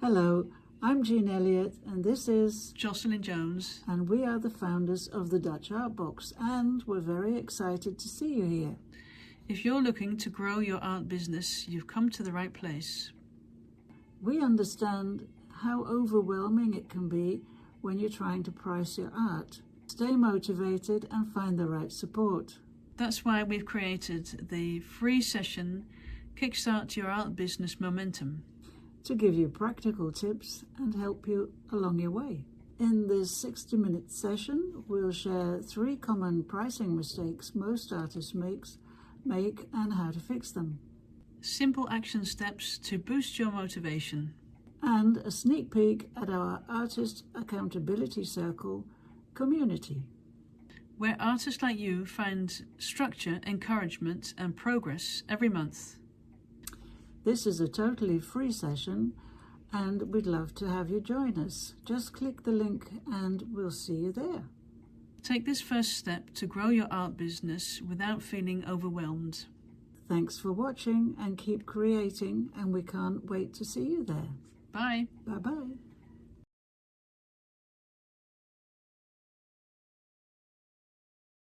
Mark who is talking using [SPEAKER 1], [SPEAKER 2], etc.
[SPEAKER 1] Hello, I'm Jean Elliot and this is
[SPEAKER 2] Jocelyn Jones.
[SPEAKER 1] And we are the founders of the Dutch Art Box and we're very excited to see you here.
[SPEAKER 2] If you're looking to grow your art business, you've come to the right place.
[SPEAKER 1] We understand how overwhelming it can be when you're trying to price your art. Stay motivated and find the right support.
[SPEAKER 2] That's why we've created the free session Kickstart Your Art Business Momentum,
[SPEAKER 1] to give you practical tips and help you along your way. In this 60-minute session, we'll share 3 common pricing mistakes most artists make and how to fix them.
[SPEAKER 2] Simple action steps to boost your motivation.
[SPEAKER 1] And a sneak peek at our Artist Accountability Circle community,
[SPEAKER 2] where artists like you find structure, encouragement and progress every month.
[SPEAKER 1] This is a totally free session and we'd love to have you join us. Just click the link and we'll see you there.
[SPEAKER 2] Take this first step to grow your art business without feeling overwhelmed.
[SPEAKER 1] Thanks for watching and keep creating, and we can't wait to see you there.
[SPEAKER 2] Bye.
[SPEAKER 1] Bye-bye.